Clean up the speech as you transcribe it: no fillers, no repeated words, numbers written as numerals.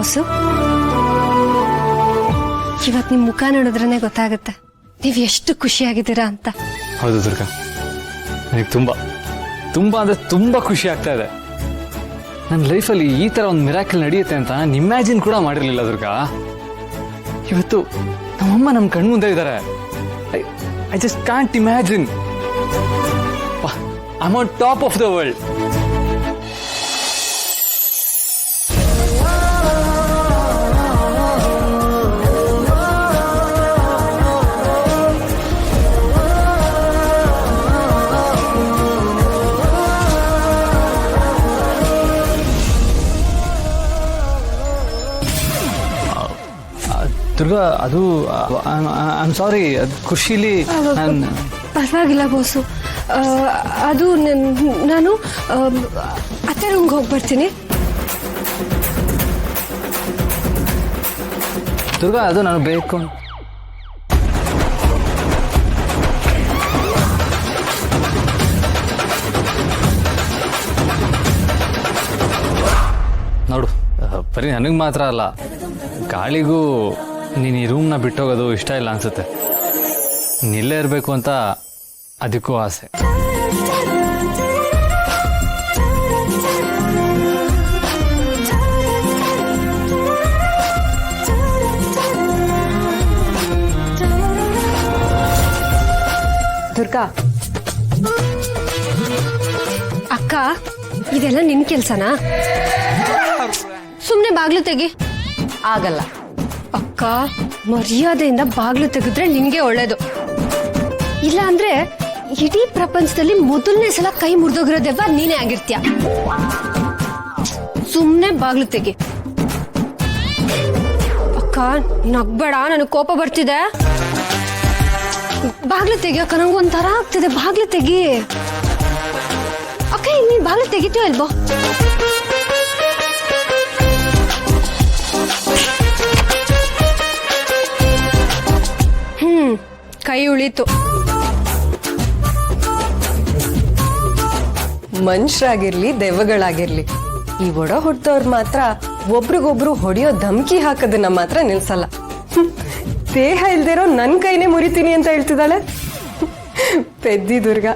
Boss. ಇವತ್ತು ನಿಮ್ಮ ಮುಖ ನೋಡಿದ್ರೇ ಗೊತ್ತಾಗುತ್ತೆ ನೀವು ಎಷ್ಟು ಖುಷಿಯಾಗಿದ್ದೀರಾ ಅಂತ. ಹೌದು ದುರ್ಗಾ, ನನಗೆ ತುಂಬಾ ತುಂಬಾ ಅಂದ್ರೆ ತುಂಬಾ ಖುಷಿ ಆಗ್ತಾ ಇದೆ. ನನ್ನ ಲೈಫಲ್ಲಿ ಈ ತರ ಒಂದು ಮಿರಾಕಲ್ ನಡೆಯುತ್ತೆ ಅಂತ ನಾನು ಇಮ್ಯಾಜಿನ್ ಕೂಡ ಮಾಡಿರ್ಲಿಲ್ಲ ದುರ್ಗಾ. ಇವತ್ತು ನಮ್ಮಮ್ಮ ನಮ್ಮ ಕಣ್ಮುಂದೆ ಇದ್ದಾರೆ. I just can't imagine. I am on top of the world. Durga, ಅದು ಐ ಆಮ್ ಸಾರಿ, ಅದು ಖುಷಿಲಿ ಪರವಾಗಿಲ್ಲ ಬಾಸು. ಅದು ನಾನು ಅತ್ತೆ ರೂಮ್ಗೆ ಹೋಗಿ ಬರ್ತೀನಿ. ದುರ್ಗಾ, ಅದು ನಾನು ಬೇಕು. ನೋಡು, ಬರೀ ನನಗೆ ಮಾತ್ರ ಅಲ್ಲ, ಗಾಳಿಗೂ ನೀನು ಈ ರೂಮ್ನ ಬಿಟ್ಟೋಗೋದು ಇಷ್ಟ ಇಲ್ಲ ಅನ್ಸುತ್ತೆ. ನಿಲ್ಲೇ ಇರಬೇಕು ಅಂತ ಅದಕ್ಕೂ ಆಸೆ. ದುರ್ಗಾ, ಅಕ್ಕ, ಇದೆಲ್ಲ ನಿನ್ ಕೆಲ್ಸನಾ? ಸುಮ್ನೆ ಬಾಗ್ಲು ತೆಗಿ. ಆಗಲ್ಲ ಅಕ್ಕ, ಮರ್ಯಾದೆಯಿಂದ ಬಾಗ್ಲು ತೆಗೆದ್ರೆ ನಿನ್ಗೆ ಒಳ್ಳೇದು. ಇಲ್ಲ ಅಂದ್ರೆ ಇಡೀ ಪ್ರಪಂಚದಲ್ಲಿ ಮೊದಲನೇ ಸಲ ಕೈ ಮುರಿದೋಗಿರೋದೆವ್ವ ನೀನೇ ಆಗಿರ್ತೀಯ. ಸುಮ್ನೆ ಬಾಗ್ಲು ತೆಗಿ. ಅಕ್ಕ, ನಗ್ಬೇಡ, ನನಗೆ ಕೋಪ ಬರ್ತಿದೆ. ಬಾಗ್ಲು ತೆಗಿ ಅಕ್ಕ, ನಂಗೆ ಒಂಥರ ಆಗ್ತಿದೆ. ಬಾಗ್ಲು ತೆಗಿ ಅಕ್ಕ. ನೀನ್ ಬಾಗ್ಲು ತೆಗಿತೀಯೋ ಅಲ್ವೋ? ಕೈ ಉಳಿತು. ಮನುಷ್ಯರಾಗಿರ್ಲಿ ದೆವ್ವಗಳಾಗಿರ್ಲಿ, ಈ ಒಡ ಹೊಡ್ದವ್ರು ಮಾತ್ರ ಒಬ್ರಿಗೊಬ್ರು ಹೊಡೆಯೋ ಧಮಕಿ ಹಾಕೋದನ್ನ ಮಾತ್ರ ನಿಲ್ಸಲ್ಲ. ದೇಹ ಇಲ್ದಿರೋ ನನ್ ಕೈನೇ ಮುರಿತೀನಿ ಅಂತ ಹೇಳ್ತಿದ್ದಾಳೆ ಪೆದ್ದಿ ದುರ್ಗಾ.